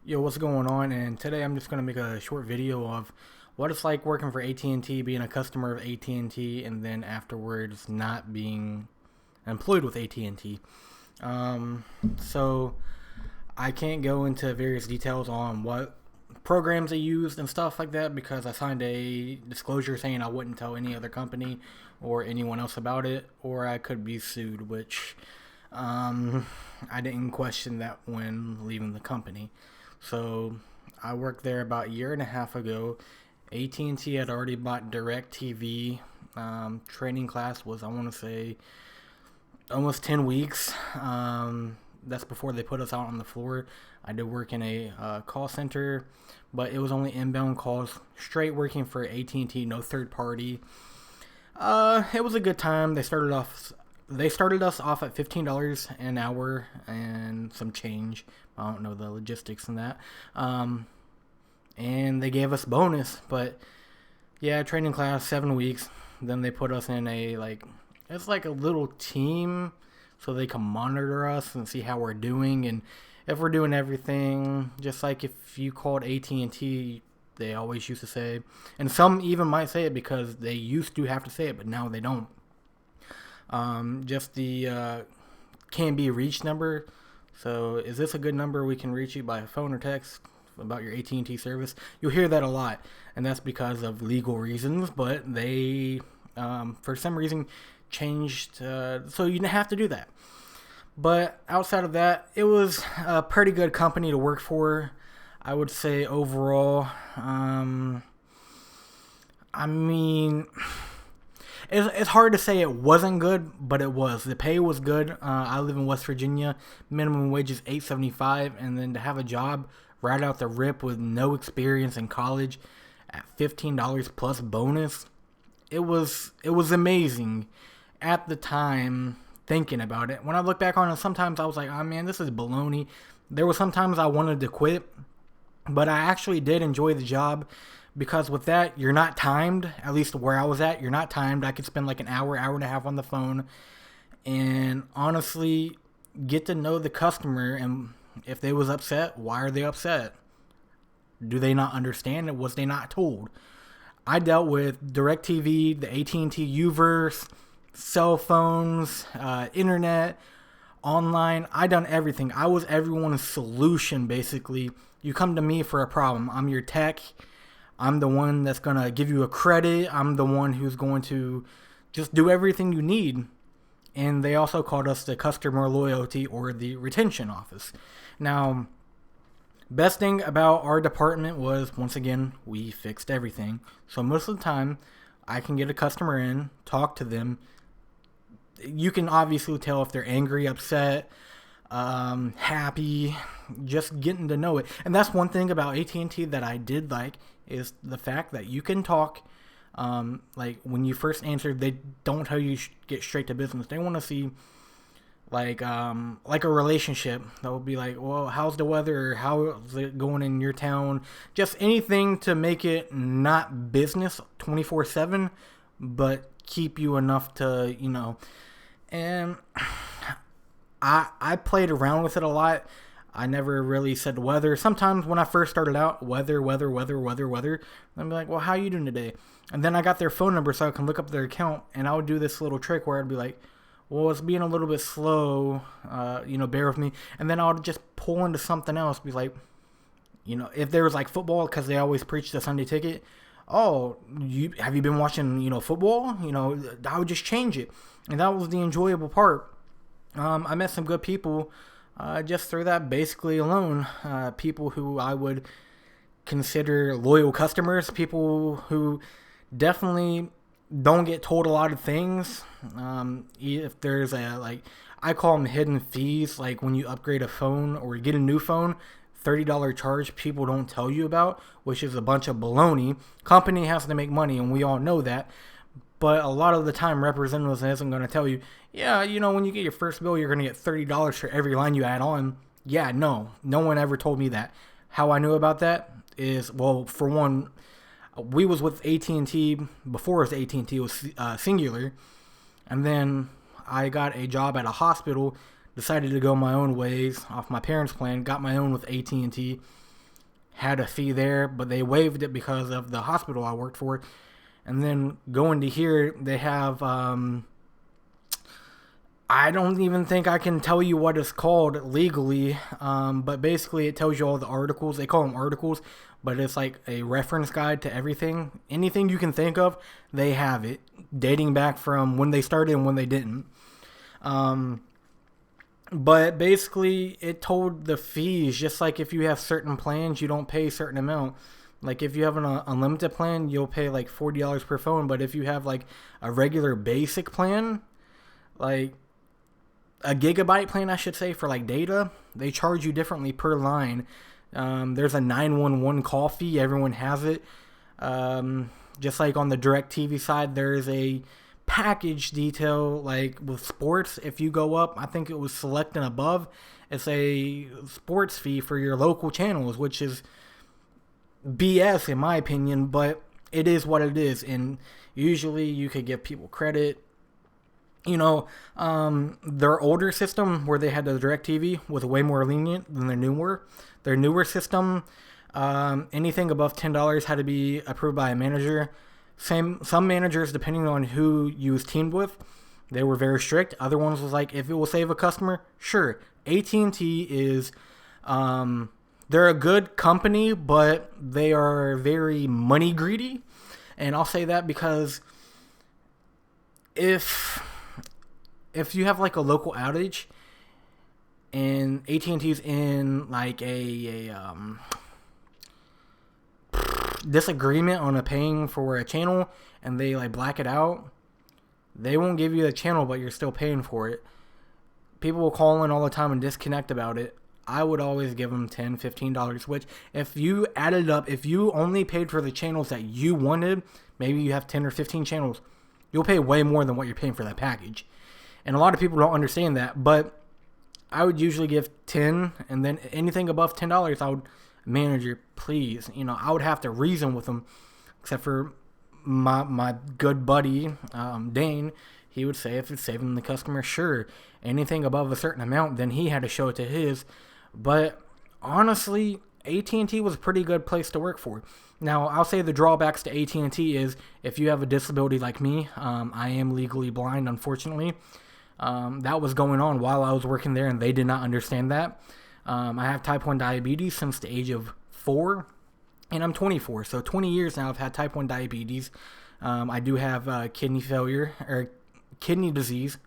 Yo, what's going on? And today I'm just going to make a short video of what it's like working for AT&T, being a customer of AT&T, and then afterwards not being employed with AT&T. Um, so I can't go into various details on what programs they used and stuff like that because I signed a disclosure saying I wouldn't tell any other company or anyone else about it, or I could be sued, which um, I didn't question that when leaving the company. So I worked there about a year and a half ago. AT&T had already bought DirecTV. Training class was, I want to say, almost 10 weeks. That's before they put us out on the floor. I did work in a call center, but it was only inbound calls, straight working for AT&T, no third party. It was a good time. They started us off at $15 an hour and some change. I don't know the logistics in that. And they gave us bonus, but yeah, training class 7 weeks. Then they put us in it's like a little team, so they can monitor us and see how we're doing and if we're doing everything. Just like if you called AT&T, they always used to say, and some even might say it because they used to have to say it, but now they don't. Just the can be reached number. So is this a good number? We can reach you by phone or text about your AT&T service. You'll hear that a lot, and that's because of legal reasons. But they, for some reason, changed so you didn't have to do that. But outside of that, it was a pretty good company to work for. I would say overall. I mean, it's hard to say it wasn't good, but it was. The pay was good. I live in West Virginia. Minimum wage is $8.75, and then to have a job right out the rip with no experience in college at $15 plus bonus, it was amazing at the time. Thinking about it, when I look back on it, sometimes I was like, "Oh man, this is baloney." There were sometimes I wanted to quit, but I actually did enjoy the job because with that, you're not timed. At least where I was at, you're not timed. I could spend like an hour and a half on the phone and honestly get to know the customer. And if they was upset, why are they upset? Do they not understand it? Was they not told? I dealt with DirecTV, the AT&T Uverse, cell phones, internet, online. I done everything. I was everyone's solution basically. You come to me for a problem, I'm your tech. I'm the one that's gonna give you a credit. I'm the one who's going to just do everything you need. And they also called us the customer loyalty or the retention office. Now, best thing about our department was, once again, we fixed everything. So most of the time, I can get a customer in, talk to them. You can obviously tell if they're angry, upset, happy, just getting to know it. And that's one thing about AT&T that I did like is the fact that you can talk. Like when you first answer, they don't tell you get straight to business. They want to see like a relationship. They'll be like, well, how's the weather? How's it going in your town? Just anything to make it not business 24/7, but keep you enough to, and I played around with it a lot. I never really said weather. Sometimes when I first started out, weather. I'd be like, well, how you doing today? And then I got their phone number so I can look up their account, and I would do this little trick where I'd be like, well, it's being a little bit slow, bear with me. And then I would just pull into something else, be like, if there was like football, because they always preach the Sunday ticket. Oh, have you been watching, football? I would just change it. And that was the enjoyable part. I met some good people just through that basically alone. People who I would consider loyal customers, people who definitely don't get told a lot of things. If there's I call them hidden fees, like when you upgrade a phone or get a new phone, $30 charge people don't tell you about, which is a bunch of baloney. Company has to make money, and we all know that. But a lot of the time, representatives isn't going to tell you, yeah, when you get your first bill, you're going to get $30 for every line you add on. Yeah, no one ever told me that. How I knew about that is, well, for one, we was with AT&T before it was AT&T, it was Singular. And then I got a job at a hospital, decided to go my own ways off my parents' plan, got my own with AT&T. had a fee there, but they waived it because of the hospital I worked for. And then going to here, they have, I don't even think I can tell you what it's called legally, but basically it tells you all the articles. They call them articles, but it's like a reference guide to everything. Anything you can think of, they have it, dating back from when they started and when they didn't. But basically, it told the fees, just like if you have certain plans, you don't pay a certain amount. Like if you have an unlimited plan, you'll pay like $40 per phone. But if you have like a regular basic plan, like a gigabyte plan, I should say, for like data, they charge you differently per line. There's a 911 call fee. Everyone has it. Just like on the DirecTV side, there's a package detail, like with sports. If you go up, I think it was select and above, it's a sports fee for your local channels, which is BS in my opinion, but it is what it is. And usually you could give people credit. Their older system where they had the DirecTV was way more lenient than their newer system. Anything above $10 had to be approved by a manager. Some managers, depending on who you was teamed with, they were very strict. Other ones was like, if it will save a customer, sure. AT&T is, they're a good company, but they are very money greedy. And I'll say that because if you have like a local outage and AT&T's in like a disagreement on a paying for a channel and they like black it out, they won't give you the channel, but you're still paying for it. People will call in all the time and disconnect about it. I would always give them $10, $15, which if you added up, if you only paid for the channels that you wanted, maybe you have 10 or 15 channels, you'll pay way more than what you're paying for that package. And a lot of people don't understand that, but I would usually give 10, and then anything above $10, I would, manager, please. I would have to reason with them, except for my good buddy, Dane. He would say if it's saving the customer, sure. Anything above a certain amount, then he had to show it to his. But honestly, AT&T was a pretty good place to work for. Now, I'll say the drawbacks to AT&T is if you have a disability like me, I am legally blind, unfortunately. That was going on while I was working there, and they did not understand that. I have type 1 diabetes since the age of 4, and I'm 24. So 20 years now I've had type 1 diabetes. I do have kidney disease,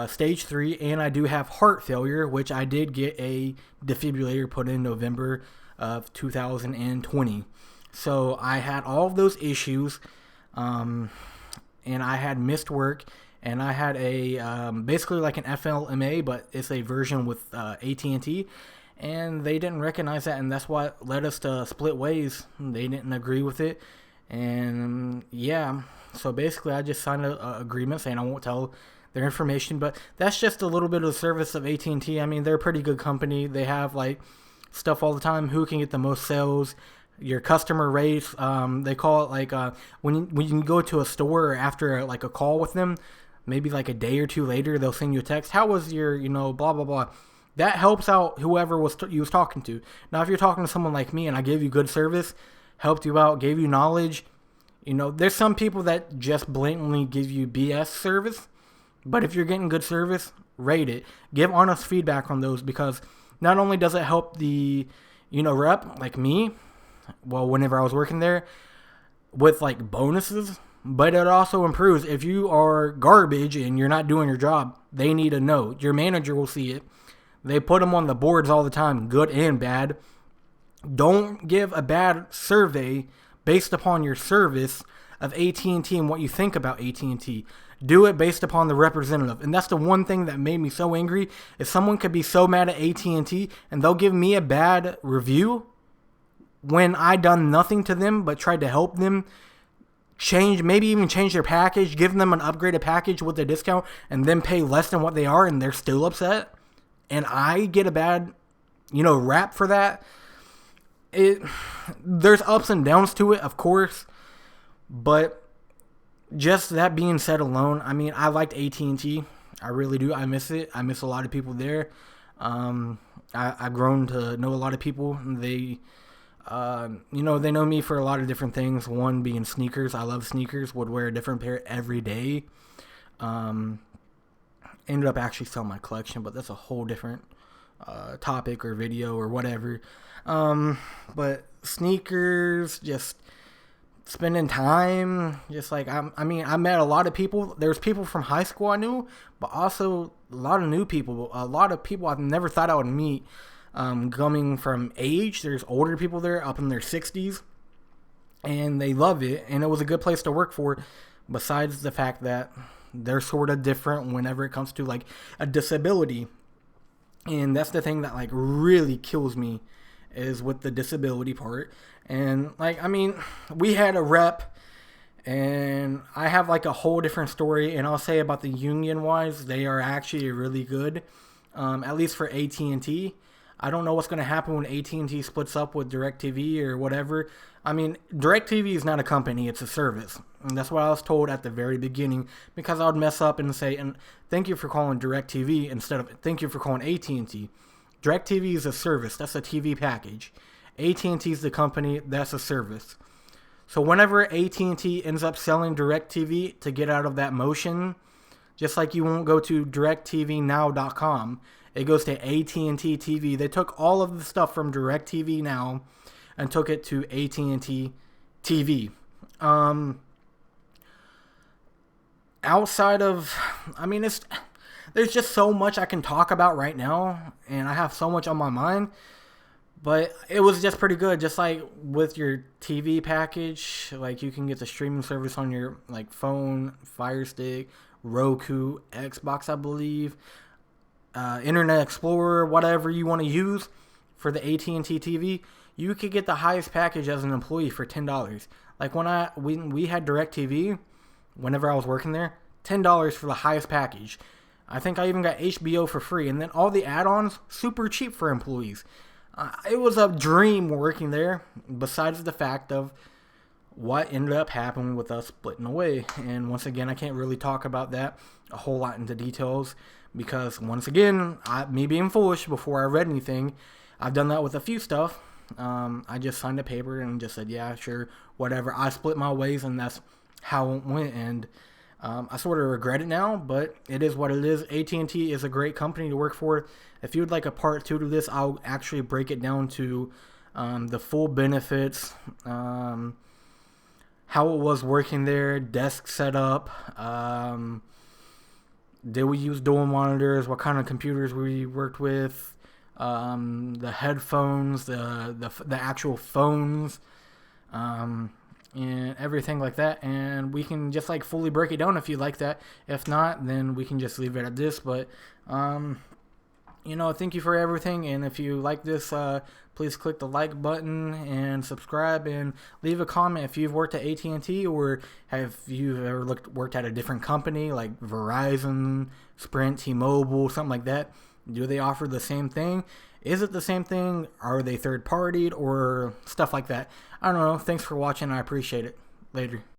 stage 3, and I do have heart failure, which I did get a defibrillator put in November of 2020. So I had all of those issues, and I had missed work. And I had a basically like an FLMA, but it's a version with AT&T, and they didn't recognize that, and that's what led us to split ways. They didn't agree with it, and yeah. So basically, I just signed an agreement saying I won't tell their information, but that's just a little bit of the service of AT&T. I mean, they're a pretty good company. They have like stuff all the time. Who can get the most sales? Your customer rates. They call it like when you go to a store or after like a call with them. Maybe like a day or two later, they'll send you a text. How was your, blah, blah, blah. That helps out whoever you was talking to. Now, if you're talking to someone like me and I gave you good service, helped you out, gave you knowledge, there's some people that just blatantly give you BS service. But if you're getting good service, rate it. Give honest feedback on those, because not only does it help the, rep like me, well, whenever I was working there, with like bonuses, but it also improves. If you are garbage and you're not doing your job, they need to know. Your manager will see it. They put them on the boards all the time, good and bad. Don't give a bad survey based upon your service of AT&T and what you think about AT&T. Do it based upon the representative. And that's the one thing that made me so angry, is someone could be so mad at AT&T and they'll give me a bad review when I done nothing to them but tried to help them maybe even change their package, give them an upgraded package with a discount, and then pay less than what they are, and they're still upset. And I get a bad, rap for that. There's ups and downs to it, of course, but just that being said alone, I mean, I liked AT&T. I really do. I miss it. I miss a lot of people there. I've grown to know a lot of people. They know me for a lot of different things. One being sneakers. I love sneakers. Would wear a different pair every day. Um, Ended up actually selling my collection, but that's a whole different topic or video or whatever. But sneakers, just spending time, just like I met a lot of people. There's people from high school I knew, but also a lot of new people. A lot of people I've never thought I would meet. Coming from age, there's older people there up in their 60s, and they love it, and it was a good place to work for. Besides the fact that they're sort of different whenever it comes to like a disability, and that's the thing that like really kills me is with the disability part. And like, I mean, we had a rep, and I have like a whole different story, and I'll say about the union wise, they are actually really good, at least for AT&T. I don't know what's going to happen when AT&T splits up with DirecTV or whatever. I mean, DirecTV is not a company, it's a service. And that's what I was told at the very beginning, because I would mess up and say, and thank you for calling DirecTV instead of thank you for calling AT&T. DirecTV is a service, that's a TV package. AT&T is the company, that's a service. So whenever AT&T ends up selling DirecTV to get out of that motion, just like you won't go to directtvnow.com, it goes to AT&T TV. They took all of the stuff from DirecTV Now and took it to AT&T TV. Outside of, I mean, there's just so much I can talk about right now, and I have so much on my mind. But it was just pretty good. Just like with your TV package, like you can get the streaming service on your like phone, Fire Stick, Roku, Xbox, I believe, Internet Explorer, whatever you want to use for the AT&T TV. You could get the highest package as an employee for $10. Like when we had DirecTV, whenever I was working there, $10 for the highest package. I think I even got HBO for free, and then all the add-ons super cheap for employees. It was a dream working there, besides the fact of what ended up happening with us splitting away. And once again, I can't really talk about that a whole lot into details, because once again, me being foolish before I read anything, I've done that with a few stuff. I just signed a paper and just said, yeah, sure, whatever. I split my ways, and that's how it went. And I sort of regret it now, but it is what it is. AT&T is a great company to work for. If you would like a part 2 to this, I'll actually break it down to the full benefits, how it was working there, desk setup, did we use dual monitors, what kind of computers we worked with, the headphones, the actual phones, and everything like that. And we can just like fully break it down if you like that. If not, then we can just leave it at this. But thank you for everything, and if you like this, please click the like button and subscribe, and leave a comment if you've worked at AT&T, or have you ever worked at a different company like Verizon, Sprint, T-Mobile, something like that. Do they offer the same thing? Is it the same thing? Are they third-partied or stuff like that? I don't know. Thanks for watching. I appreciate it. Later.